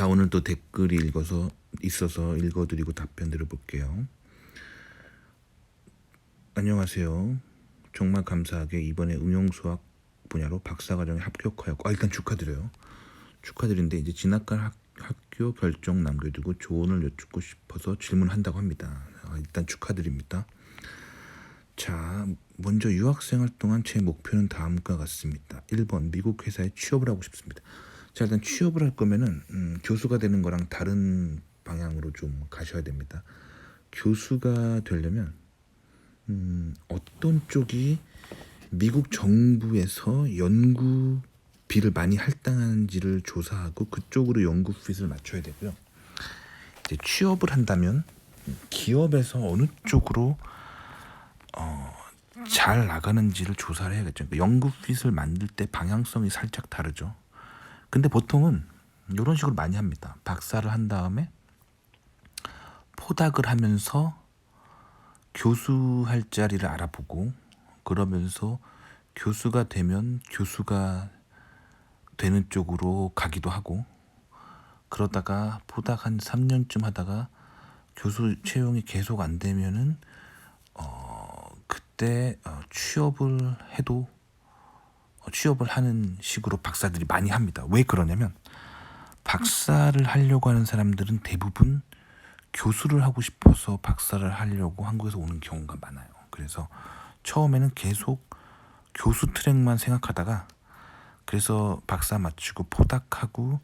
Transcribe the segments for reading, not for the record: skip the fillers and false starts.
자, 오늘 또 댓글이 있어서 읽어드리고 답변 드려볼게요. 안녕하세요. 정말 감사하게 이번에 응용수학 분야로 박사과정에 합격하였고, 일단 축하드려요. 축하드리는데 이제 진학할 학교 결정 남겨두고 조언을 여쭙고 싶어서 질문한다고 합니다. 일단 축하드립니다. 자, 먼저 유학생활 동안 제 목표는 다음과 같습니다. 1번 미국 회사에 취업을 하고 싶습니다. 자, 일단 취업을 할 거면은 교수가 되는 거랑 다른 방향으로 좀 가셔야 됩니다. 교수가 되려면 어떤 쪽이 미국 정부에서 연구비를 많이 할당하는지를 조사하고 그쪽으로 연구 핏을 맞춰야 되고요. 이제 취업을 한다면 기업에서 어느 쪽으로 잘 나가는지를 조사를 해야겠죠. 그러니까 연구 핏을 만들 때 방향성이 살짝 다르죠. 근데 보통은 이런 식으로 많이 합니다. 박사를 한 다음에 포닥을 하면서 교수할 자리를 알아보고, 그러면서 교수가 되면 교수가 되는 쪽으로 가기도 하고, 그러다가 포닥 한 3년쯤 하다가 교수 채용이 계속 안 되면은 그때 취업을 하는 식으로 박사들이 많이 합니다. 왜 그러냐면 박사를 하려고 하는 사람들은 대부분 교수를 하고 싶어서 박사를 하려고 한국에서 오는 경우가 많아요. 그래서 처음에는 계속 교수 트랙만 생각하다가, 그래서 박사 마치고 포닥하고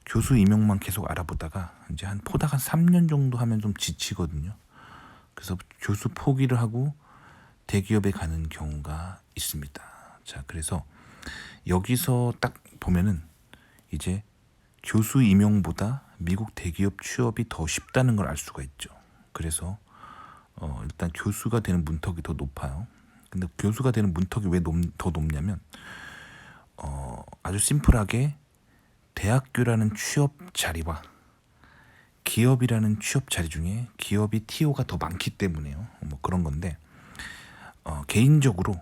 교수 임용만 계속 알아보다가 이제 포닥 한 3년 정도 하면 좀 지치거든요. 그래서 교수 포기를 하고 대기업에 가는 경우가 있습니다. 자, 그래서 여기서 딱 보면은 이제 교수 임용보다 미국 대기업 취업이 더 쉽다는 걸 알 수가 있죠. 그래서 일단 교수가 되는 문턱이 더 높아요. 근데 교수가 되는 문턱이 왜 더 높냐면 아주 심플하게 대학교라는 취업 자리와 기업이라는 취업 자리 중에 기업이 TO가 더 많기 때문에요. 뭐 그런 건데, 개인적으로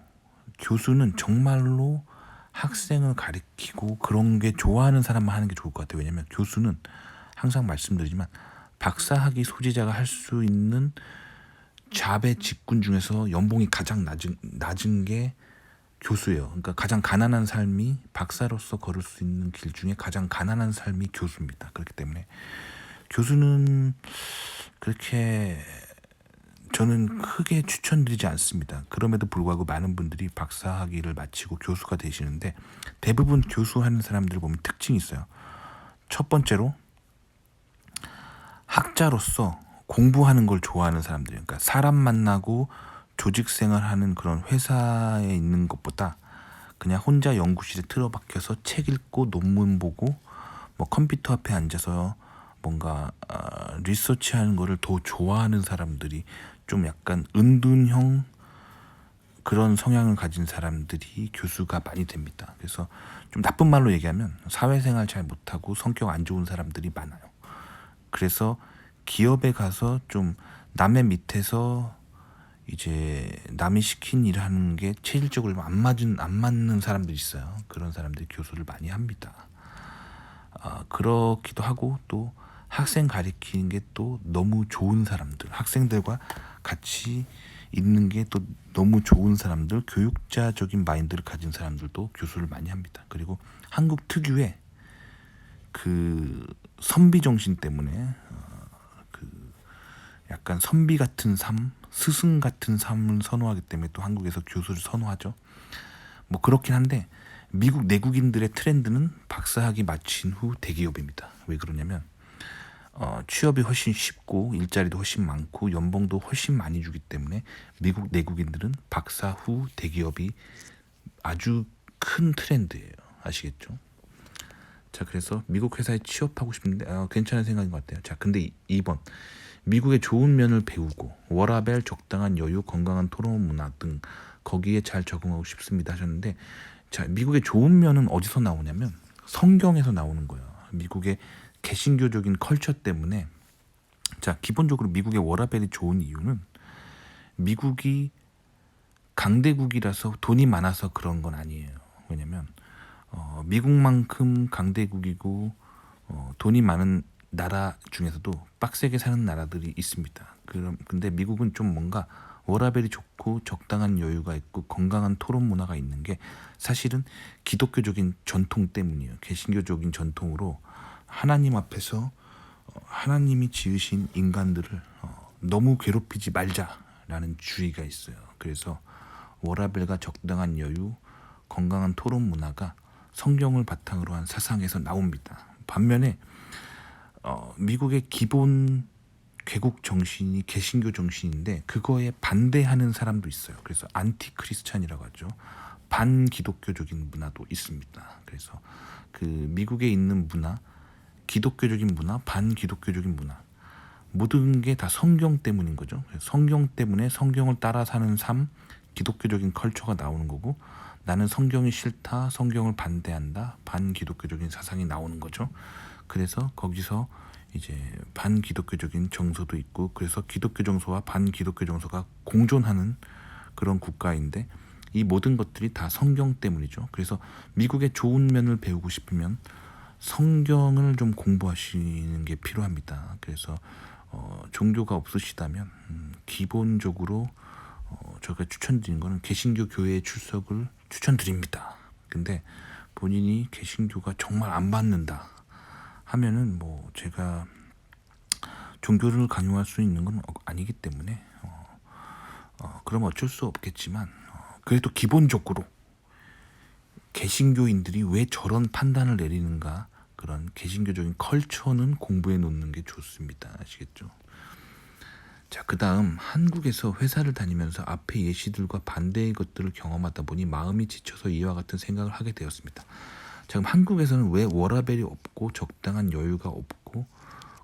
교수는 정말로 학생을 가르치고 그런 게 좋아하는 사람만 하는 게 좋을 것 같아요. 왜냐면 교수는 항상 말씀드리지만 박사학위 소지자가 할 수 있는 잡의 직군 중에서 연봉이 가장 낮은 게 교수예요. 그러니까 가장 가난한 삶이, 박사로서 걸을 수 있는 길 중에 가장 가난한 삶이 교수입니다. 그렇기 때문에 교수는 그렇게 저는 크게 추천드리지 않습니다. 그럼에도 불구하고 많은 분들이 박사학위를 마치고 교수가 되시는데, 대부분 교수하는 사람들 보면 특징이 있어요. 첫 번째로 학자로서 공부하는 걸 좋아하는 사람들이에요. 그러니까 사람 만나고 조직 생활하는 그런 회사에 있는 것보다 그냥 혼자 연구실에 틀어박혀서 책 읽고 논문 보고 뭐 컴퓨터 앞에 앉아서 뭔가 리서치하는 거를 더 좋아하는 사람들이, 좀 약간 은둔형 그런 성향을 가진 사람들이 교수가 많이 됩니다. 그래서 좀 나쁜 말로 얘기하면 사회생활 잘 못하고 성격 안 좋은 사람들이 많아요. 그래서 기업에 가서 좀 남의 밑에서 이제 남이 시킨 일을 하는 게 체질적으로 안 맞는 사람들이 있어요. 그런 사람들이 교수를 많이 합니다. 그렇기도 하고, 또 학생 가르치는 게 또 너무 좋은 사람들, 학생들과 같이 있는 게 또 너무 좋은 사람들, 교육자적인 마인드를 가진 사람들도 교수를 많이 합니다. 그리고 한국 특유의 그 선비 정신 때문에 약간 선비 같은 삶, 스승 같은 삶을 선호하기 때문에 또 한국에서 교수를 선호하죠. 뭐 그렇긴 한데 미국 내국인들의 트렌드는 박사학위 마친 후 대기업입니다. 왜 그러냐면 취업이 훨씬 쉽고 일자리도 훨씬 많고 연봉도 훨씬 많이 주기 때문에 미국 내국인들은 박사 후 대기업이 아주 큰 트렌드예요. 아시겠죠? 자, 그래서 미국 회사에 취업하고 싶은데 괜찮은 생각인 것 같아요. 자, 근데 2번 미국의 좋은 면을 배우고 워라밸, 적당한 여유, 건강한 토론 문화 등 거기에 잘 적응하고 싶습니다 하셨는데, 자, 미국의 좋은 면은 어디서 나오냐면 성경에서 나오는 거예요. 미국의 개신교적인 컬처 때문에. 자, 기본적으로 미국의 워라밸이 좋은 이유는 미국이 강대국이라서 돈이 많아서 그런 건 아니에요. 왜냐면 미국만큼 강대국이고 돈이 많은 나라 중에서도 빡세게 사는 나라들이 있습니다. 근데 미국은 좀 뭔가 워라밸이 좋고 적당한 여유가 있고 건강한 토론 문화가 있는 게 사실은 기독교적인 전통 때문이에요. 개신교적인 전통으로 하나님 앞에서 하나님이 지으신 인간들을 너무 괴롭히지 말자라는 주의가 있어요. 그래서 워라밸과 적당한 여유, 건강한 토론 문화가 성경을 바탕으로 한 사상에서 나옵니다. 반면에 미국의 기본 개국 정신이 개신교 정신인데 그거에 반대하는 사람도 있어요. 그래서 안티 크리스찬이라고 하죠. 반기독교적인 문화도 있습니다. 그래서 그 미국에 있는 문화, 기독교적인 문화, 반기독교적인 문화 모든 게 다 성경 때문인 거죠. 성경 때문에 성경을 따라 사는 삶, 기독교적인 컬처가 나오는 거고 나는 성경이 싫다, 성경을 반대한다, 반기독교적인 사상이 나오는 거죠. 그래서 거기서 이제 반기독교적인 정서도 있고 그래서 기독교 정서와 반기독교 정서가 공존하는 그런 국가인데 이 모든 것들이 다 성경 때문이죠. 그래서 미국의 좋은 면을 배우고 싶으면 성경을 좀 공부하시는 게 필요합니다. 그래서 종교가 없으시다면 기본적으로 제가 추천드린 거는 개신교 교회에 출석을 추천드립니다. 근데 본인이 개신교가 정말 안 받는다 하면은 뭐 제가 종교를 강요할 수 있는 건 아니기 때문에 그럼 어쩔 수 없겠지만 그래도 기본적으로 개신교인들이 왜 저런 판단을 내리는가 그런 개신교적인 컬처는 공부해 놓는 게 좋습니다. 아시겠죠? 자, 그 다음 한국에서 회사를 다니면서 앞에 예시들과 반대의 것들을 경험하다 보니 마음이 지쳐서 이와 같은 생각을 하게 되었습니다. 자, 그럼 한국에서는 왜 워라밸이 없고 적당한 여유가 없고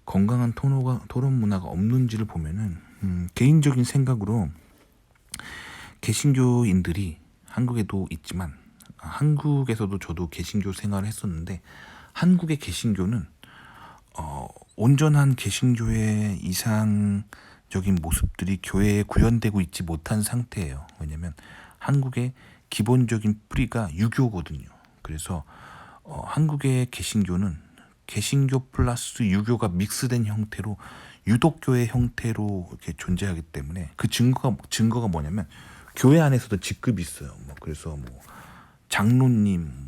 건강한 토론 문화가 없는지를 보면은 개인적인 생각으로 개신교인들이 한국에도 있지만 한국에서도 저도 개신교 생활을 했었는데 한국의 개신교는 온전한 개신교의 이상적인 모습들이 교회에 구현되고 있지 못한 상태예요. 왜냐하면 한국의 기본적인 뿌리가 유교거든요. 그래서 한국의 개신교는 개신교 플러스 유교가 믹스된 형태로 유독교의 형태로 이렇게 존재하기 때문에 그 증거가 뭐냐면 교회 안에서도 직급이 있어요. 그래서 장로님,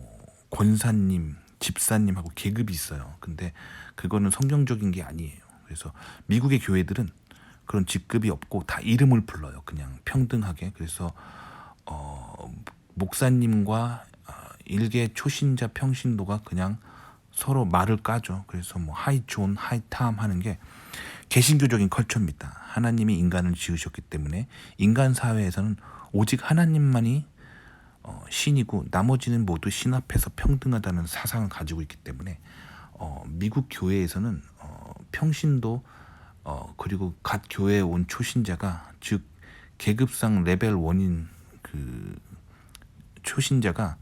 권사님, 집사님하고 계급이 있어요. 근데 그거는 성경적인 게 아니에요. 그래서 미국의 교회들은 그런 직급이 없고 다 이름을 불러요. 그냥 평등하게. 그래서 목사님과 일개 초신자 평신도가 그냥 서로 말을 까죠. 그래서 하이 존, 하이 탐 하는 게 개신교적인 컬처입니다. 하나님이 인간을 지으셨기 때문에 인간 사회에서는 오직 하나님만이 신이고 나머지는 모두 신 앞에서 평등하다는 사상을 가지고 있기 때문에 미국 교회에서는 평신도 그리고 갓 교회에 온 초신자가 즉 계급상 레벨 1인 그 초신자가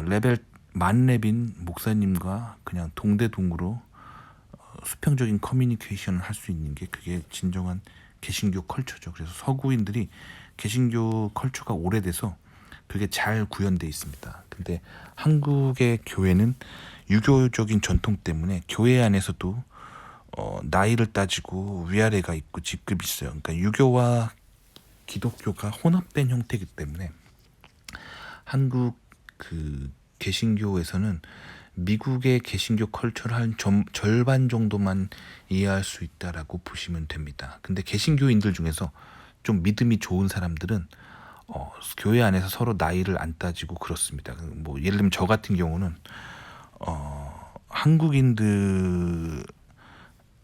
레벨 만렙인 목사님과 그냥 동대동으로 수평적인 커뮤니케이션을 할 수 있는 게 그게 진정한 개신교 컬처죠. 그래서 서구인들이 개신교 컬처가 오래돼서 그게 잘 구현돼 있습니다. 근데 한국의 교회는 유교적인 전통 때문에 교회 안에서도 나이를 따지고 위아래가 있고 직급이 있어요. 그러니까 유교와 기독교가 혼합된 형태이기 때문에 한국 그 개신교에서는 미국의 개신교 컬처를 한 절반 정도만 이해할 수 있다라고 보시면 됩니다. 근데 개신교인들 중에서 좀 믿음이 좋은 사람들은 교회 안에서 서로 나이를 안 따지고 그렇습니다. 예를 들면 저 같은 경우는 한국인들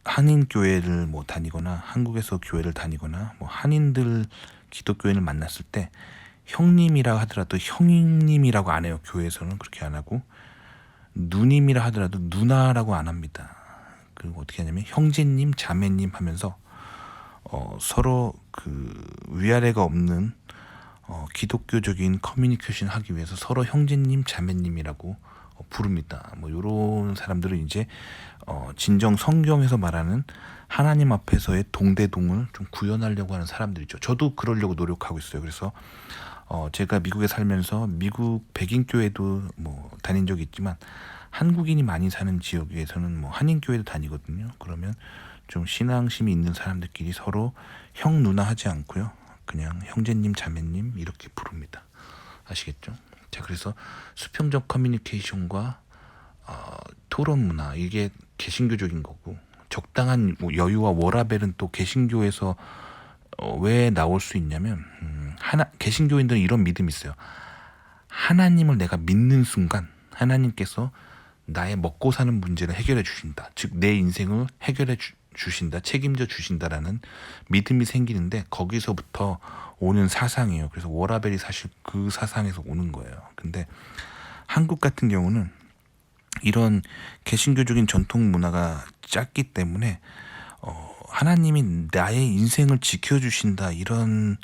한인 교회를 다니거나 한국에서 교회를 다니거나 한인들 기독교인을 만났을 때 형님이라 하더라도 형님이라고 안 해요. 교회에서는 그렇게 안 하고 누님이라 하더라도 누나라고 안 합니다. 그리고 어떻게 하냐면 형제님, 자매님 하면서 서로 그 위아래가 없는 기독교적인 커뮤니케이션 하기 위해서 서로 형제님, 자매님이라고 부릅니다. 이런 사람들은 이제 진정 성경에서 말하는 하나님 앞에서의 동대동을 좀 구현하려고 하는 사람들이죠. 저도 그러려고 노력하고 있어요. 그래서 제가 미국에 살면서 미국 백인 교회도 다닌 적이 있지만 한국인이 많이 사는 지역에서는 뭐 한인교회도 다니거든요. 그러면 좀 신앙심이 있는 사람들끼리 서로 형 누나 하지 않고요. 그냥 형제님 자매님 이렇게 부릅니다. 아시겠죠? 자, 그래서 수평적 커뮤니케이션과 토론 문화 이게 개신교적인 거고, 적당한 뭐 여유와 워라밸은 또 개신교에서 왜 나올 수 있냐면 개신교인들은 이런 믿음이 있어요. 하나님을 내가 믿는 순간 하나님께서 나의 먹고 사는 문제를 해결해 주신다. 즉 내 인생을 해결해 주신다. 책임져 주신다라는 믿음이 생기는데, 거기서부터 오는 사상이에요. 그래서 워라벨이 사실 그 사상에서 오는 거예요. 근데 한국 같은 경우는 이런 개신교적인 전통 문화가 작기 때문에 하나님이 나의 인생을 지켜주신다 이런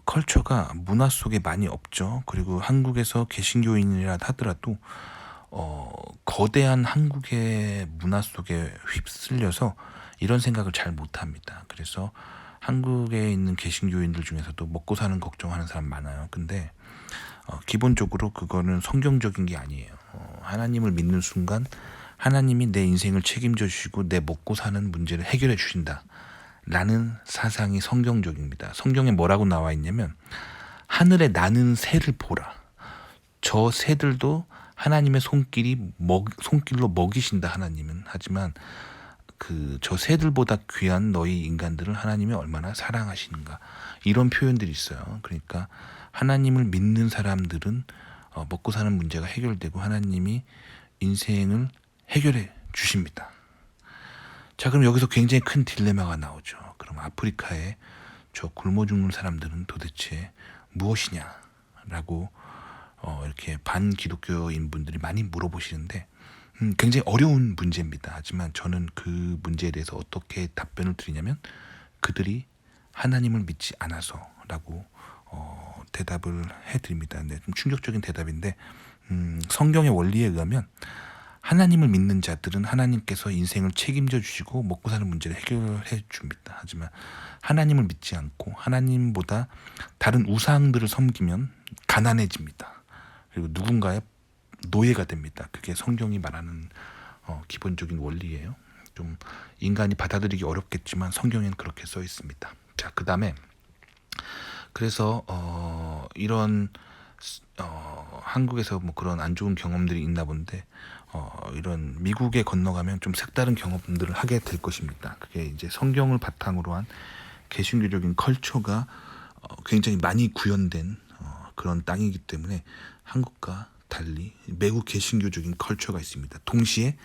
컬처가 문화 속에 많이 없죠. 그리고 한국에서 개신교인이라 하더라도 거대한 한국의 문화 속에 휩쓸려서 이런 생각을 잘 못합니다. 그래서 한국에 있는 개신교인들 중에서도 먹고 사는 걱정하는 사람 많아요. 근데 기본적으로 그거는 성경적인 게 아니에요. 하나님을 믿는 순간 하나님이 내 인생을 책임져 주시고 내 먹고 사는 문제를 해결해 주신다 라는 사상이 성경적입니다. 성경에 뭐라고 나와 있냐면, 하늘에 나는 새를 보라. 저 새들도 하나님의 손길로 먹이신다 하나님은. 하지만 저 새들보다 귀한 너희 인간들을 하나님이 얼마나 사랑하시는가, 이런 표현들이 있어요. 그러니까 하나님을 믿는 사람들은 먹고 사는 문제가 해결되고 하나님이 인생을 해결해 주십니다. 자, 그럼 여기서 굉장히 큰 딜레마가 나오죠. 그럼 아프리카에 저 굶어 죽는 사람들은 도대체 무엇이냐라고 이렇게 반기독교인 분들이 많이 물어보시는데, 굉장히 어려운 문제입니다. 하지만 저는 그 문제에 대해서 어떻게 답변을 드리냐면, 그들이 하나님을 믿지 않아서라고 대답을 해드립니다. 네, 좀 충격적인 대답인데, 성경의 원리에 의하면 하나님을 믿는 자들은 하나님께서 인생을 책임져 주시고 먹고 사는 문제를 해결해 줍니다. 하지만 하나님을 믿지 않고 하나님보다 다른 우상들을 섬기면 가난해집니다. 그리고 누군가의 노예가 됩니다. 그게 성경이 말하는 기본적인 원리예요. 좀 인간이 받아들이기 어렵겠지만 성경에는 그렇게 써 있습니다. 자, 그 다음에 그래서 이런 한국에서 뭐 그런 안 좋은 경험들이 있나 본데, 이런 미국에 건너가면 좀 색다른 경험들을 하게 될 것입니다. 그게 이제 성경을 바탕으로 한 개신교적인 컬처가 굉장히 많이 구현된 그런 땅이기 때문에 한국과 달리 매우 개신교적인 컬처가 있습니다. 동시에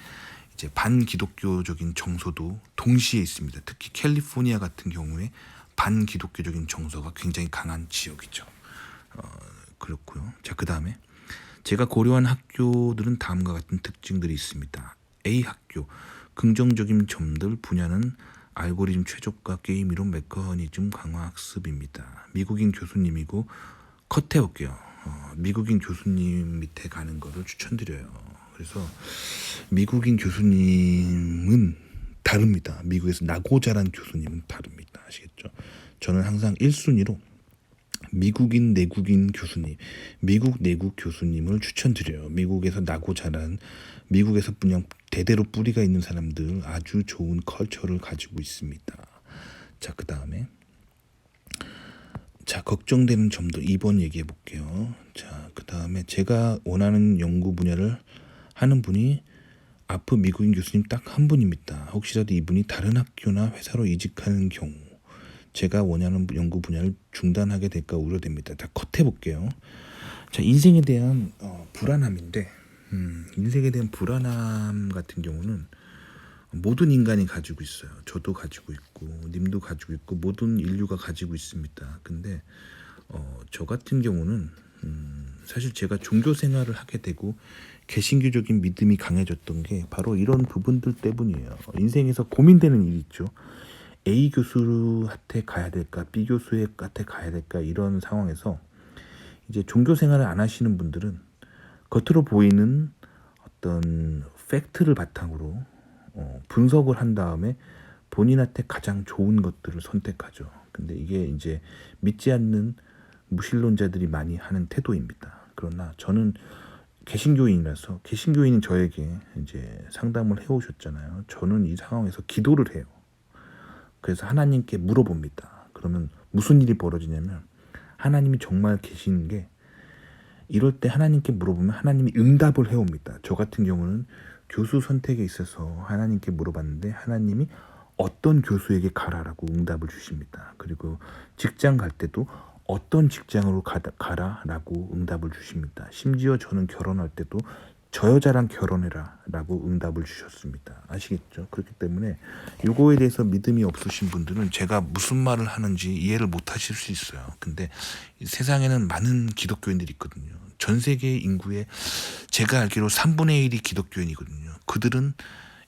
이제 반기독교적인 정서도 동시에 있습니다. 특히 캘리포니아 같은 경우에 반기독교적인 정서가 굉장히 강한 지역이죠. 그렇고요. 자, 그 다음에 제가 고려한 학교들은 다음과 같은 특징들이 있습니다. A 학교, 긍정적인 점들 분야는 알고리즘 최적화, 게임 이론, 메커니즘 강화 학습입니다. 미국인 교수님이고, 컷해볼게요. 미국인 교수님 밑에 가는 거를 추천드려요. 그래서 미국인 교수님은 다릅니다. 미국에서 나고 자란 교수님은 다릅니다. 아시겠죠? 저는 항상 1순위로 미국인 내국인 교수님, 미국 내국 교수님을 추천드려요. 미국에서 나고 자란, 미국에서 그냥 대대로 뿌리가 있는 사람들, 아주 좋은 컬처를 가지고 있습니다. 자, 그 다음에 걱정되는 점도 2번 얘기해 볼게요. 자, 그 다음에 제가 원하는 연구 분야를 하는 분이 아프 미국인 교수님 딱 한 분입니다. 혹시라도 이분이 다른 학교나 회사로 이직하는 경우 제가 원하는 연구 분야를 중단하게 될까 우려됩니다. 다 컷해 볼게요. 자, 인생에 대한 불안함인데, 인생에 대한 불안함 같은 경우는 모든 인간이 가지고 있어요. 저도 가지고 있고 님도 가지고 있고 모든 인류가 가지고 있습니다. 근데 저 같은 경우는 사실 제가 종교 생활을 하게 되고 개신교적인 믿음이 강해졌던 게 바로 이런 부분들 때문이에요. 인생에서 고민되는 일이 있죠. A 교수한테 가야 될까, B 교수한테 가야 될까, 이런 상황에서 이제 종교 생활을 안 하시는 분들은 겉으로 보이는 어떤 팩트를 바탕으로 분석을 한 다음에 본인한테 가장 좋은 것들을 선택하죠. 근데 이게 이제 믿지 않는 무신론자들이 많이 하는 태도입니다. 그러나 저는 개신교인이라서 개신교인인 저에게 이제 상담을 해오셨잖아요. 저는 이 상황에서 기도를 해요. 그래서 하나님께 물어봅니다. 그러면 무슨 일이 벌어지냐면 하나님이 정말 계시는 게 이럴 때 하나님께 물어보면 하나님이 응답을 해옵니다. 저 같은 경우는 교수 선택에 있어서 하나님께 물어봤는데 하나님이 어떤 교수에게 가라라고 응답을 주십니다. 그리고 직장 갈 때도 어떤 직장으로 가라라고 응답을 주십니다. 심지어 저는 결혼할 때도 저 여자랑 결혼해라 라고 응답을 주셨습니다. 아시겠죠? 그렇기 때문에 이거에 대해서 믿음이 없으신 분들은 제가 무슨 말을 하는지 이해를 못 하실 수 있어요. 근데 세상에는 많은 기독교인들이 있거든요. 전 세계 인구의 제가 알기로 3분의 1이 기독교인이거든요. 그들은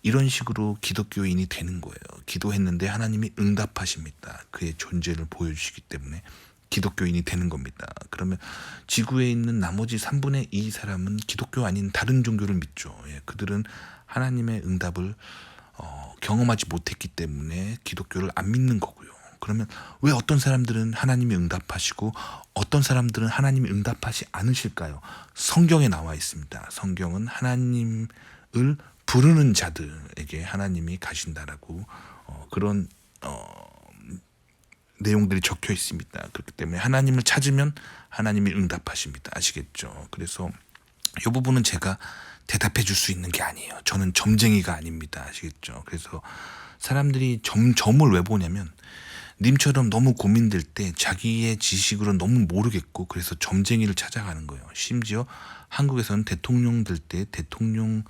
이런 식으로 기독교인이 되는 거예요. 기도했는데 하나님이 응답하십니다. 그의 존재를 보여주시기 때문에 기독교인이 되는 겁니다. 그러면 지구에 있는 나머지 3분의 2 사람은 기독교 아닌 다른 종교를 믿죠. 예, 그들은 하나님의 응답을 경험하지 못했기 때문에 기독교를 안 믿는 거고요. 그러면 왜 어떤 사람들은 하나님이 응답하시고 어떤 사람들은 하나님이 응답하지 않으실까요? 성경에 나와 있습니다. 성경은 하나님을 부르는 자들에게 하나님이 가신다라고 그런 내용들이 적혀 있습니다. 그렇기 때문에 하나님을 찾으면 하나님이 응답하십니다. 아시겠죠? 그래서 이 부분은 제가 대답해 줄 수 있는 게 아니에요. 저는 점쟁이가 아닙니다. 아시겠죠? 그래서 사람들이 점을 왜 보냐면 님처럼 너무 고민될 때 자기의 지식으로 너무 모르겠고 그래서 점쟁이를 찾아가는 거예요. 심지어 한국에서는 대통령 될 때 대통령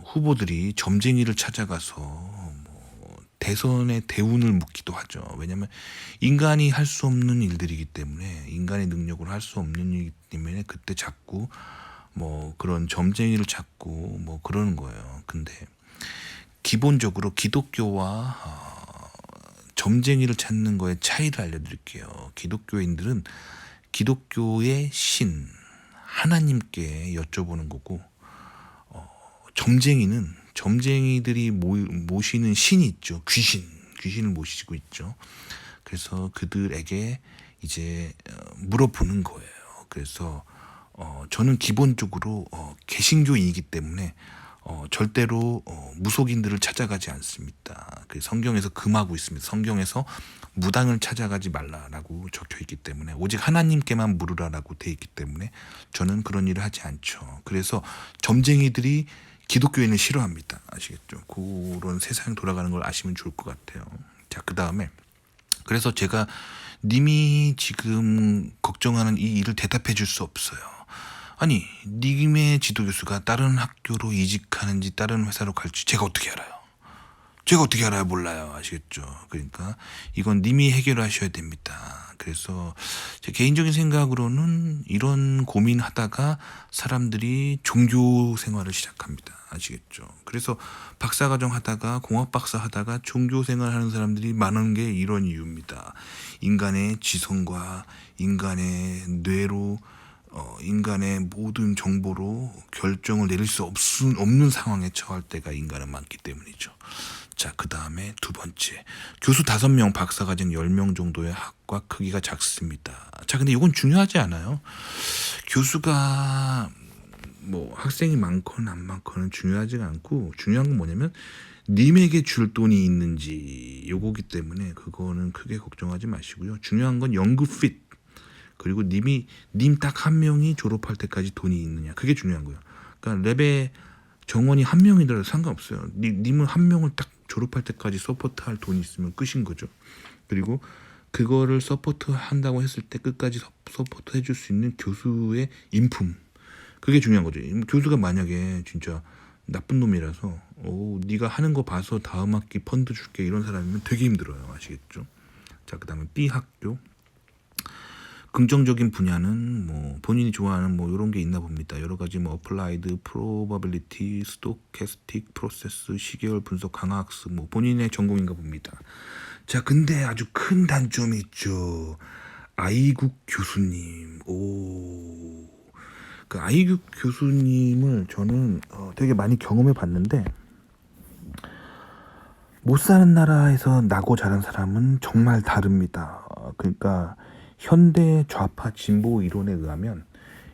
후보들이 점쟁이를 찾아가서 대선의 대운을 묻기도 하죠. 왜냐하면 인간이 할 수 없는 일들이기 때문에 인간의 능력으로 할 수 없는 일이기 때문에 그때 자꾸 그런 점쟁이를 찾고 그러는 거예요. 근데 기본적으로 기독교와 점쟁이를 찾는 거의 차이를 알려드릴게요. 기독교인들은 기독교의 신 하나님께 여쭤보는 거고 점쟁이들이 모시는 신이 있죠. 귀신을 모시고 있죠. 그래서 그들에게 이제 물어보는 거예요. 그래서 저는 기본적으로 개신교인이기 때문에 절대로 무속인들을 찾아가지 않습니다. 그 성경에서 금하고 있습니다. 성경에서 무당을 찾아가지 말라라고 적혀 있기 때문에 오직 하나님께만 물으라라고 돼 있기 때문에 저는 그런 일을 하지 않죠. 그래서 점쟁이들이 기독교인을 싫어합니다. 아시겠죠? 그런 세상 돌아가는 걸 아시면 좋을 것 같아요. 자, 그 다음에 그래서 제가 님이 지금 걱정하는 이 일을 대답해 줄 수 없어요. 아니, 님의 지도교수가 다른 학교로 이직하는지 다른 회사로 갈지 제가 어떻게 알아요? 제가 어떻게 알아요? 몰라요. 아시겠죠? 그러니까 이건 님이 해결하셔야 됩니다. 그래서 제 개인적인 생각으로는 이런 고민하다가 사람들이 종교 생활을 시작합니다. 아시겠죠? 그래서 박사과정 하다가 공학 박사 하다가 종교 생활하는 사람들이 많은 게 이런 이유입니다. 인간의 지성과 인간의 뇌로 인간의 모든 정보로 결정을 내릴 수 없는 상황에 처할 때가 인간은 많기 때문이죠. 자, 그 다음에 두 번째. 교수 5명, 박사과정 10명 정도의 학과 크기가 작습니다. 자, 근데 이건 중요하지 않아요? 교수가 학생이 많거나 안 많거나 중요하지가 않고 중요한 건 뭐냐면 님에게 줄 돈이 있는지 요거기 때문에 그거는 크게 걱정하지 마시고요. 중요한 건 연구 핏 그리고 님 딱 한 명이 졸업할 때까지 돈이 있느냐 그게 중요한 거예요. 그러니까 랩에 정원이 한 명이더라도 상관없어요. 님은 한 명을 딱 졸업할 때까지 서포트할 돈이 있으면 끝인 거죠. 그리고 그거를 서포트 한다고 했을 때 끝까지 서포트 해줄 수 있는 교수의 인품 그게 중요한 거죠. 교수가 만약에 진짜 나쁜 놈이라서 네가 하는 거 봐서 다음 학기 펀드 줄게 이런 사람이면 되게 힘들어요. 아시겠죠? 자, 그 다음에 B 학교 긍정적인 분야는 본인이 좋아하는 이런 게 있나 봅니다. 여러 가지 어플라이드, 프로바빌리티, 스토캐스틱 프로세스, 시계열 분석, 강화학습 본인의 전공인가 봅니다. 자, 근데 아주 큰 단점이 있죠. 아이국 교수님. 그 아이국 교수님을 저는 되게 많이 경험해 봤는데 못 사는 나라에서 나고 자란 사람은 정말 다릅니다. 그러니까 현대 좌파 진보 이론에 의하면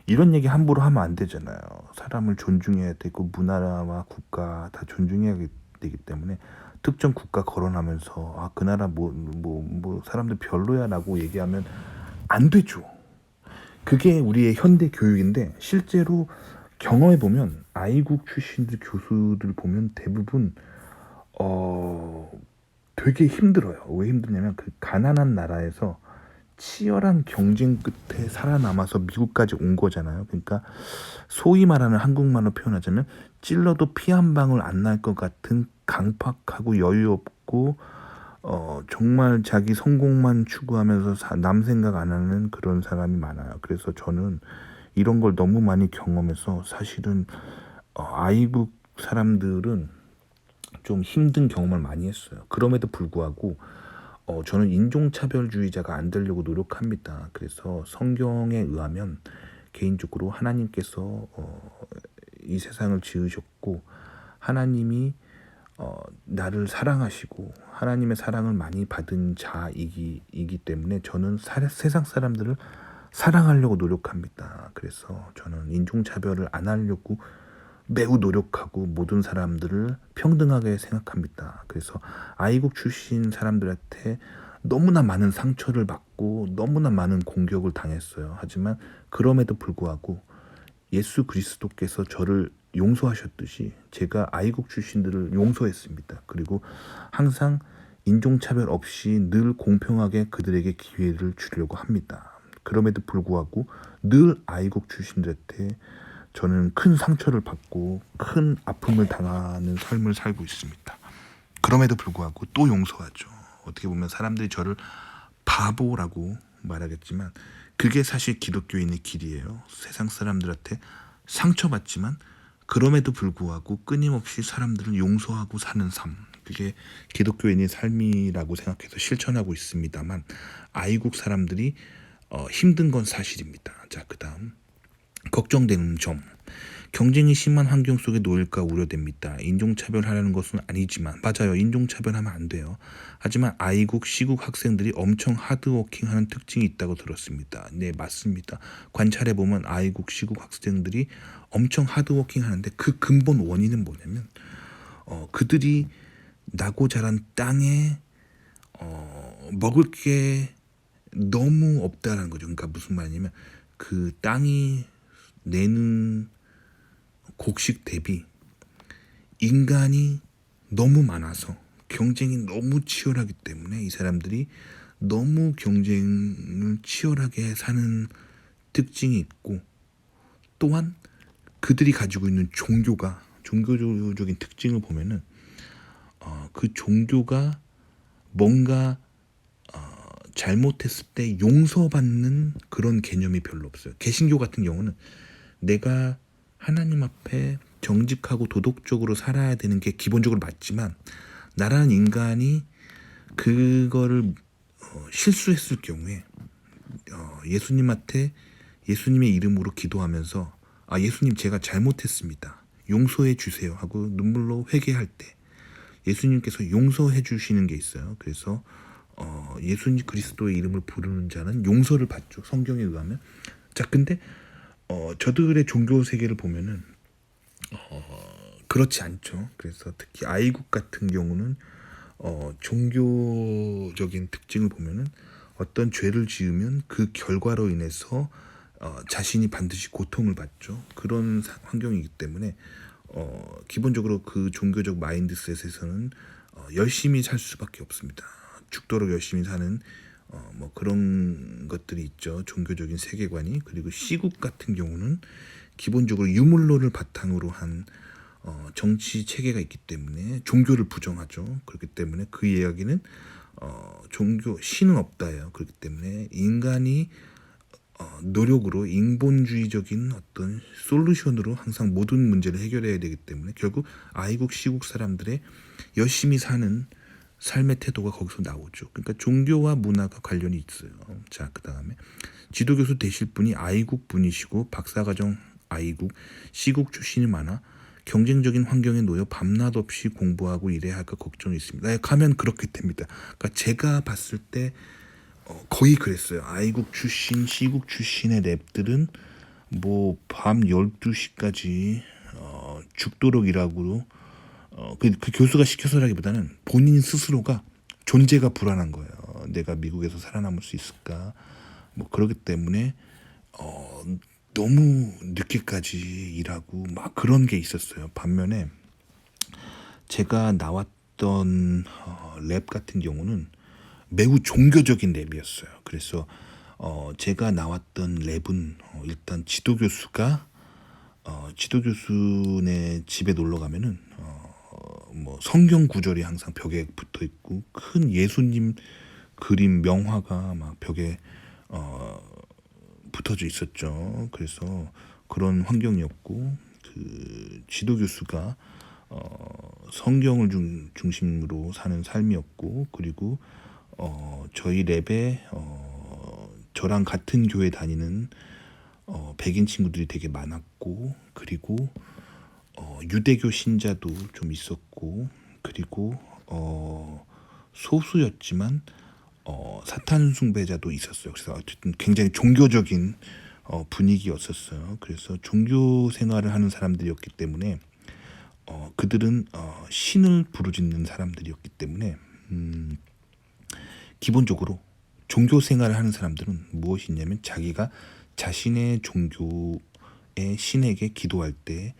이런 얘기 함부로 하면 안 되잖아요. 사람을 존중해야 되고 문화와 국가 다 존중해야 되기 때문에 특정 국가 거론하면서 아, 그 나라 뭐 사람들 별로야라고 얘기하면 안 되죠. 그게 우리의 현대 교육인데 실제로 경험해 보면 아이국 출신들 교수들 보면 대부분 되게 힘들어요. 왜 힘드냐면 그 가난한 나라에서 치열한 경쟁 끝에 살아남아서 미국까지 온 거잖아요. 그러니까 소위 말하는 한국말로 표현하자면 찔러도 피 한 방울 안 날 것 같은 강팍하고 여유 없고 정말 자기 성공만 추구하면서 남 생각 안 하는 그런 사람이 많아요. 그래서 저는 이런 걸 너무 많이 경험해서 사실은 아이국 사람들은 좀 힘든 경험을 많이 했어요. 그럼에도 불구하고 저는 인종차별주의자가 안 되려고 노력합니다. 그래서 성경에 의하면 개인적으로 하나님께서 이 세상을 지으셨고 하나님이 나를 사랑하시고 하나님의 사랑을 많이 받은 자이기 때문에 저는 세상 사람들을 사랑하려고 노력합니다. 그래서 저는 인종차별을 안 하려고 매우 노력하고 모든 사람들을 평등하게 생각합니다. 그래서 아이국 출신 사람들한테 너무나 많은 상처를 받고 너무나 많은 공격을 당했어요. 하지만 그럼에도 불구하고 예수 그리스도께서 저를 용서하셨듯이 제가 아이국 출신들을 용서했습니다. 그리고 항상 인종차별 없이 늘 공평하게 그들에게 기회를 주려고 합니다. 그럼에도 불구하고 늘 아이국 출신들한테 저는 큰 상처를 받고 큰 아픔을 당하는 삶을 살고 있습니다. 그럼에도 불구하고 또 용서하죠. 어떻게 보면 사람들이 저를 바보라고 말하겠지만 그게 사실 기독교인의 길이에요. 세상 사람들한테 상처받지만 그럼에도 불구하고 끊임없이 사람들을 용서하고 사는 삶. 그게 기독교인의 삶이라고 생각해서 실천하고 있습니다만 아이국 사람들이 힘든 건 사실입니다. 자, 그 다음 걱정되는 점. 경쟁이 심한 환경 속에 놓일까 우려됩니다. 인종차별하려는 것은 아니지만 맞아요. 인종차별하면 안 돼요. 하지만 아이국, 시국 학생들이 엄청 하드워킹하는 특징이 있다고 들었습니다. 네, 맞습니다. 관찰해보면 아이국, 시국 학생들이 엄청 하드워킹하는데 그 근본 원인은 뭐냐면 그들이 나고 자란 땅에 먹을 게 너무 없다는 거죠. 그러니까 무슨 말이냐면 그 땅이 내는 곡식 대비 인간이 너무 많아서 경쟁이 너무 치열하기 때문에 이 사람들이 너무 경쟁을 치열하게 사는 특징이 있고 또한 그들이 가지고 있는 종교적인 특징을 보면은 그 종교가 뭔가 잘못했을 때 용서받는 그런 개념이 별로 없어요. 개신교 같은 경우는 내가 하나님 앞에 정직하고 도덕적으로 살아야 되는 게 기본적으로 맞지만 나라는 인간이 그거를 실수했을 경우에 예수님한테 예수님의 이름으로 기도하면서 예수님 제가 잘못했습니다. 용서해 주세요 하고 눈물로 회개할 때 예수님께서 용서해 주시는 게 있어요. 그래서 예수님 그리스도의 이름을 부르는 자는 용서를 받죠. 성경에 의하면. 자, 근데 저들의 종교 세계를 보면은 그렇지 않죠. 그래서 특히 아이국 같은 경우는 종교적인 특징을 보면은 어떤 죄를 지으면 그 결과로 인해서 자신이 반드시 고통을 받죠. 그런 환경이기 때문에 기본적으로 그 종교적 마인드셋에서는 열심히 살 수밖에 없습니다. 죽도록 열심히 사는 뭐 그런 것들이 있죠. 종교적인 세계관이. 그리고 시국 같은 경우는 기본적으로 유물론을 바탕으로 한 정치 체계가 있기 때문에 종교를 부정하죠. 그렇기 때문에 그 이야기는 종교 신은 없다예요. 그렇기 때문에 인간이 노력으로 인본주의적인 어떤 솔루션으로 항상 모든 문제를 해결해야 되기 때문에 결국 아이국 시국 사람들의 열심히 사는 삶의 태도가 거기서 나오죠. 그러니까 종교와 문화가 관련이 있어요. 자, 그 다음에 지도교수 되실 분이 아이국 분이시고 박사과정 아이국, 시국 출신이 많아 경쟁적인 환경에 놓여 밤낮 없이 공부하고 일해야 할까 걱정이 있습니다. 가면 그렇게 됩니다. 그러니까 제가 봤을 때 거의 그랬어요. 아이국 출신, 시국 출신의 랩들은 뭐 밤 12시까지 죽도록 일하고 그 교수가 시켜서라기보다는 본인 스스로가 존재가 불안한 거예요. 내가 미국에서 살아남을 수 있을까? 뭐 그렇기 때문에 너무 늦게까지 일하고 막 그런 게 있었어요. 반면에 제가 나왔던 랩 같은 경우는 매우 종교적인 랩이었어요. 그래서 제가 나왔던 랩은 일단 지도교수네 집에 놀러 가면은 뭐 성경 구절이 항상 벽에 붙어 있고 큰 예수님 그림 명화가 막 벽에 붙어져 있었죠. 그래서 그런 환경이었고 그 지도교수가 성경을 중심으로 사는 삶이었고 그리고 저희 랩에 저랑 같은 교회 다니는 백인 친구들이 되게 많았고 그리고 유대교 신자도 좀 있었고 그리고 소수였지만 사탄 숭배자도 있었어요. 그래서 어쨌든 굉장히 종교적인 분위기였었어요. 그래서 종교 생활을 하는 사람들이었기 때문에 그들은 신을 부르짖는 사람들이었기 때문에 기본적으로 종교 생활을 하는 사람들은 무엇이 있냐면 자기가 자신의 종교의 신에게 기도할 때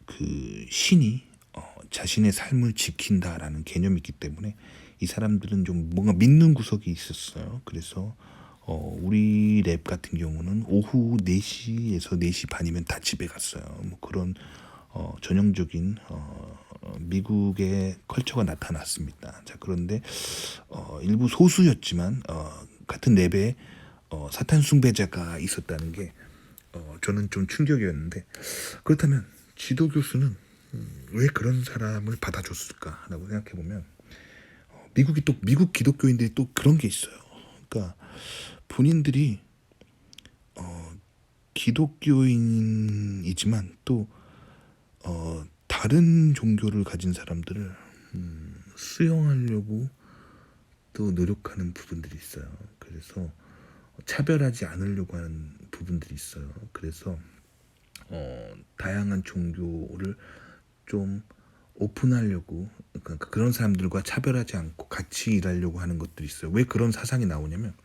그 신이 자신의 삶을 지킨다라는 개념이 있기 때문에 이 사람들은 좀 뭔가 믿는 구석이 있었어요. 그래서 우리 랩 같은 경우는 오후 4시에서 4시 반이면 다 집에 갔어요. 뭐 그런 전형적인 미국의 컬처가 나타났습니다. 자, 그런데 일부 소수였지만 같은 랩에 사탄 숭배자가 있었다는 게 저는 좀 충격이었는데 그렇다면 지도 교수는 왜 그런 사람을 받아줬을까라고 생각해 보면 미국 기독교인들이 또 그런 게 있어요. 그러니까 본인들이 기독교인이지만 또 다른 종교를 가진 사람들을 수용하려고 또 노력하는 부분들이 있어요. 그래서 차별하지 않으려고 하는 부분들이 있어요. 그래서 다양한 종교를 좀 오픈하려고 그러니까 그런 사람들과 차별하지 않고 같이 일하려고 하는 것들이 있어요. 왜 그런 사상이 나오냐면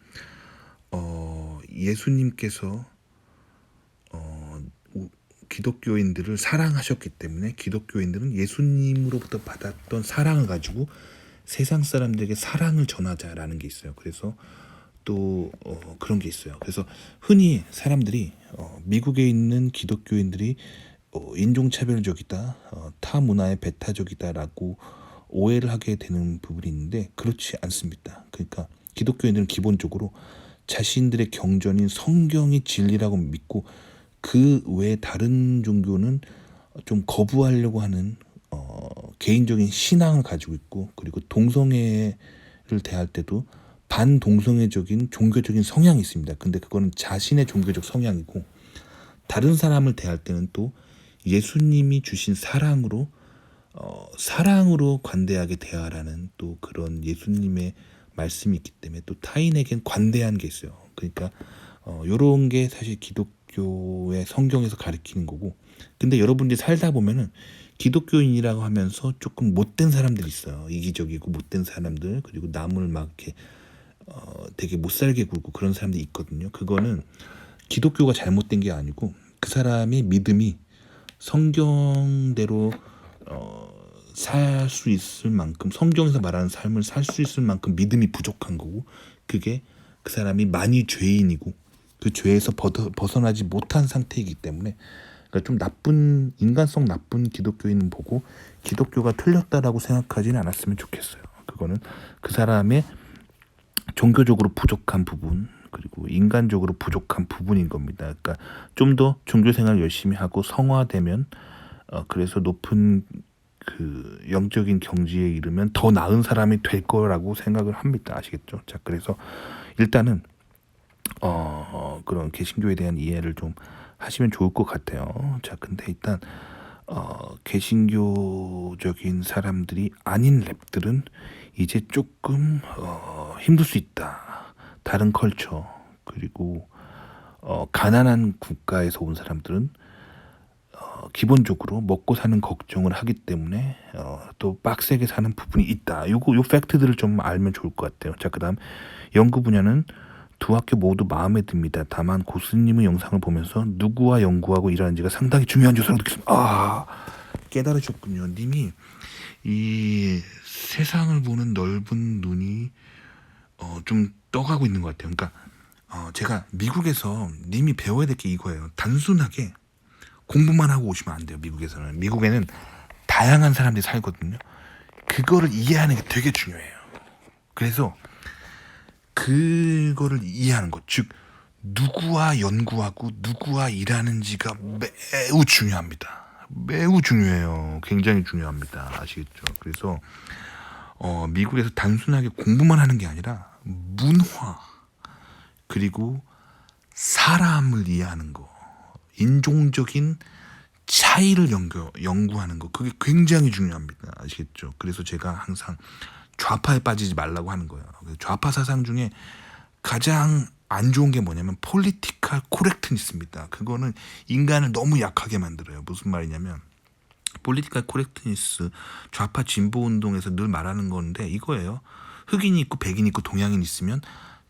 예수님께서 기독교인들을 사랑하셨기 때문에 기독교인들은 예수님으로부터 받았던 사랑을 가지고 세상 사람들에게 사랑을 전하자라는 게 있어요. 그래서 또 그런 게 있어요. 그래서 흔히 사람들이 미국에 있는 기독교인들이 인종차별적이다, 타 문화에 배타적이다라고 오해를 하게 되는 부분이 있는데 그렇지 않습니다. 그러니까 기독교인들은 기본적으로 자신들의 경전인 성경이 진리라고 믿고 그 외에 다른 종교는 좀 거부하려고 하는 개인적인 신앙을 가지고 있고 그리고 동성애를 대할 때도 반동성애적인 종교적인 성향이 있습니다. 근데 그거는 자신의 종교적 성향이고 다른 사람을 대할 때는 또 예수님이 주신 사랑으로 관대하게 대하라는 또 그런 예수님의 말씀이 있기 때문에 또 타인에겐 관대한 게 있어요. 그러니까 요런 게 사실 기독교의 성경에서 가르치는 거고 근데 여러분들이 살다 보면은 기독교인이라고 하면서 조금 못된 사람들이 있어요. 이기적이고 못된 사람들 그리고 남을 막 이렇게 되게 못살게 굴고 그런 사람들이 있거든요. 그거는 기독교가 잘못된 게 아니고 그 사람의 믿음이 성경대로 살 수 있을 만큼 성경에서 말하는 삶을 살 수 있을 만큼 믿음이 부족한 거고 그게 그 사람이 많이 죄인이고 그 죄에서 벗어나지 못한 상태이기 때문에 그러니까 좀 나쁜 인간성 나쁜 기독교인은 보고 기독교가 틀렸다라고 생각하지는 않았으면 좋겠어요. 그거는 그 사람의 종교적으로 부족한 부분 그리고 인간적으로 부족한 부분인 겁니다. 그러니까 좀 더 종교생활 열심히 하고 성화되면 그래서 높은 그 영적인 경지에 이르면 더 나은 사람이 될 거라고 생각을 합니다. 아시겠죠? 자, 그래서 일단은 그런 개신교에 대한 이해를 좀 하시면 좋을 것 같아요. 자, 근데 일단 개신교적인 사람들이 아닌 랩들은 이제 조금 힘들 수 있다. 다른 컬처 그리고 가난한 국가에서 온 사람들은 기본적으로 먹고 사는 걱정을 하기 때문에 또 빡세게 사는 부분이 있다. 요 팩트들을 좀 알면 좋을 것 같아요. 자, 그다음 연구 분야는 두 학교 모두 마음에 듭니다. 다만 고수님의 영상을 보면서 누구와 연구하고 일하는지가 상당히 중요한 요소라고 느꼈습니다. 아, 깨달으셨군요. 님이 이 세상을 보는 넓은 눈이 좀 떠가고 있는 것 같아요. 그러니까 제가 미국에서 님이 배워야 될 게 이거예요. 단순하게 공부만 하고 오시면 안 돼요. 미국에서는. 미국에는 다양한 사람들이 살거든요. 그거를 이해하는 게 되게 중요해요. 그래서 그거를 이해하는 것, 즉 누구와 연구하고 누구와 일하는지가 매우 중요합니다. 매우 중요해요. 굉장히 중요합니다. 아시겠죠? 그래서 미국에서 단순하게 공부만 하는 게 아니라 문화, 그리고 사람을 이해하는 거, 인종적인 차이를 연구하는 거, 그게 굉장히 중요합니다. 아시겠죠? 그래서 제가 항상 좌파에 빠지지 말라고 하는 거예요. 좌파 사상 중에 가장 안 좋은 게 뭐냐면 폴리티컬 코렉트니스입니다. 그거는 인간을 너무 약하게 만들어요. 무슨 말이냐면 폴리티컬 코렉트니스, 좌파 진보 운동에서 늘 말하는 건데 이거예요. 흑인이 있고 백인이 있고 동양인이 있으면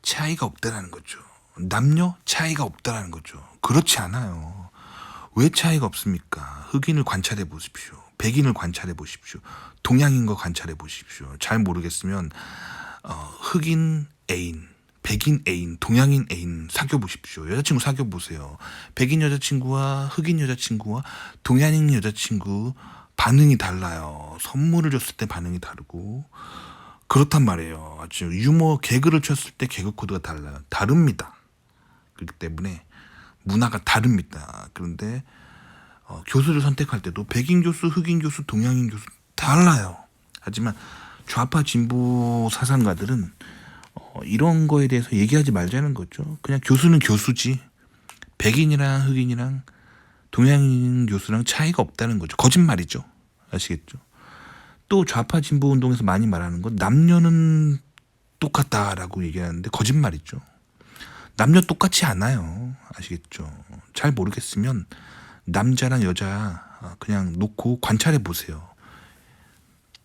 차이가 없다라는 거죠. 남녀 차이가 없다라는 거죠. 그렇지 않아요. 왜 차이가 없습니까? 흑인을 관찰해 보십시오. 백인을 관찰해 보십시오. 동양인과 관찰해 보십시오. 잘 모르겠으면 흑인 애인, 백인 애인, 동양인 애인 사귀어 보십시오. 여자친구 사귀어 보세요. 백인 여자친구와 흑인 여자친구와 동양인 여자친구 반응이 달라요. 선물을 줬을 때 반응이 다르고 그렇단 말이에요. 아주 유머 개그를 쳤을 때 개그 코드가 달라요. 다릅니다. 그렇기 때문에 문화가 다릅니다. 그런데 교수를 선택할 때도 백인 교수, 흑인 교수, 동양인 교수 달라요. 하지만 좌파 진보 사상가들은 이런 거에 대해서 얘기하지 말자는 거죠. 그냥 교수는 교수지 백인이랑 흑인이랑 동양인 교수랑 차이가 없다는 거죠. 거짓말이죠. 아시겠죠? 또 좌파 진보 운동에서 많이 말하는 건 남녀는 똑같다라고 얘기하는데 거짓말이죠. 남녀 똑같지 않아요. 아시겠죠? 잘 모르겠으면 남자랑 여자 그냥 놓고 관찰해 보세요.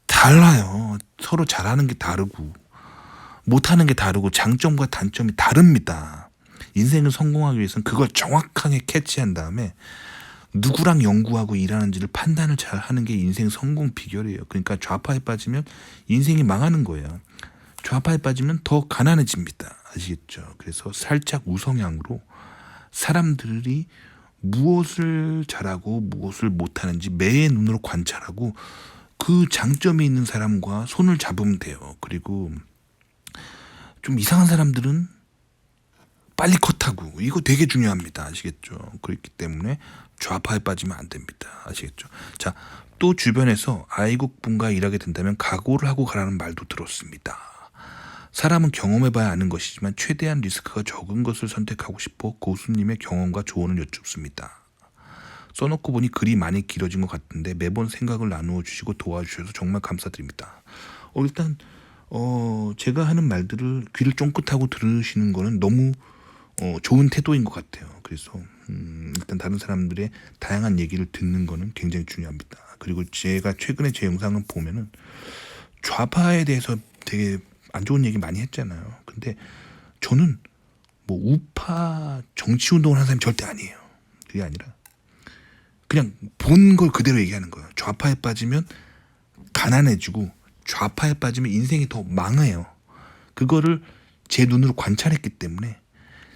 달라요. 서로 잘하는 게 다르고 못하는 게 다르고 장점과 단점이 다릅니다. 인생을 성공하기 위해서는 그걸 정확하게 캐치한 다음에 누구랑 연구하고 일하는지를 판단을 잘 하는 게 인생 성공 비결이에요. 그러니까 좌파에 빠지면 인생이 망하는 거예요. 좌파에 빠지면 더 가난해집니다. 아시겠죠? 그래서 살짝 우성향으로 사람들이 무엇을 잘하고 무엇을 못하는지 매의 눈으로 관찰하고 그 장점이 있는 사람과 손을 잡으면 돼요. 그리고 좀 이상한 사람들은 빨리 컷하고 이거 되게 중요합니다. 아시겠죠? 그렇기 때문에 좌파에 빠지면 안 됩니다. 아시겠죠? 자, 또 주변에서 아이국분과 일하게 된다면 각오를 하고 가라는 말도 들었습니다. 사람은 경험해봐야 아는 것이지만 최대한 리스크가 적은 것을 선택하고 싶어 고수님의 경험과 조언을 여쭙습니다. 써놓고 보니 글이 많이 길어진 것 같은데 매번 생각을 나누어 주시고 도와주셔서 정말 감사드립니다. 일단 제가 하는 말들을 귀를 쫑긋하고 들으시는 거는 너무 좋은 태도인 것 같아요. 그래서 일단 다른 사람들의 다양한 얘기를 듣는 거는 굉장히 중요합니다. 그리고 제가 최근에 제 영상을 보면은 좌파에 대해서 되게 안 좋은 얘기 많이 했잖아요. 근데 저는 뭐 우파 정치 운동을 하는 사람이 절대 아니에요. 그게 아니라 그냥 본 걸 그대로 얘기하는 거예요. 좌파에 빠지면 가난해지고 좌파에 빠지면 인생이 더 망해요. 그거를 제 눈으로 관찰했기 때문에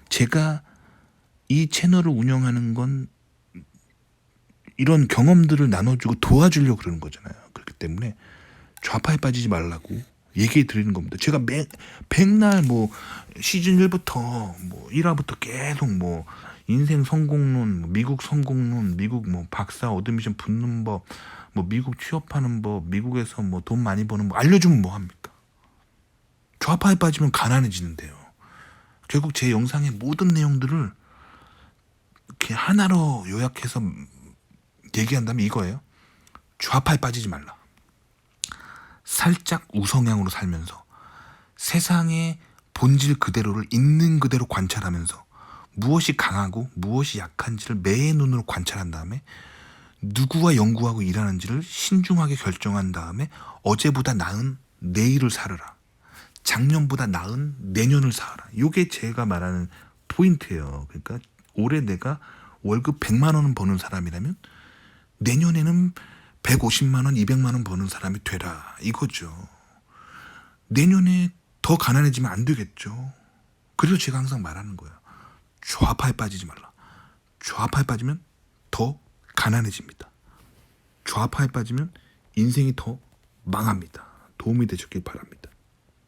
제가 이 채널을 운영하는 건 이런 경험들을 나눠주고 도와주려고 그러는 거잖아요. 그렇기 때문에 좌파에 빠지지 말라고 얘기해 드리는 겁니다. 제가 백날 뭐 시즌 1부터 뭐 1화부터 계속 뭐 인생 성공론, 뭐 미국 성공론, 미국 뭐 박사 어드미션 붙는 법, 뭐 미국 취업하는 법, 미국에서 뭐 돈 많이 버는 법 알려주면 뭐 합니까? 좌파에 빠지면 가난해지는데요. 결국 제 영상의 모든 내용들을 이렇게 하나로 요약해서 얘기한다면 이거예요. 좌파에 빠지지 말라. 살짝 우성향으로 살면서 세상의 본질 그대로를 있는 그대로 관찰하면서 무엇이 강하고 무엇이 약한지를 매의 눈으로 관찰한 다음에 누구와 연구하고 일하는지를 신중하게 결정한 다음에 어제보다 나은 내일을 살아라. 작년보다 나은 내년을 살아라. 이게 제가 말하는 포인트예요. 그러니까 올해 내가 월급 100만 원은 버는 사람이라면 내년에는 150만 원, 200만 원 버는 사람이 되라. 이거죠. 내년에 더 가난해지면 안 되겠죠. 그래서 제가 항상 말하는 거예요. 좌파에 빠지지 말라. 좌파에 빠지면 더 가난해집니다. 좌파에 빠지면 인생이 더 망합니다. 도움이 되셨길 바랍니다.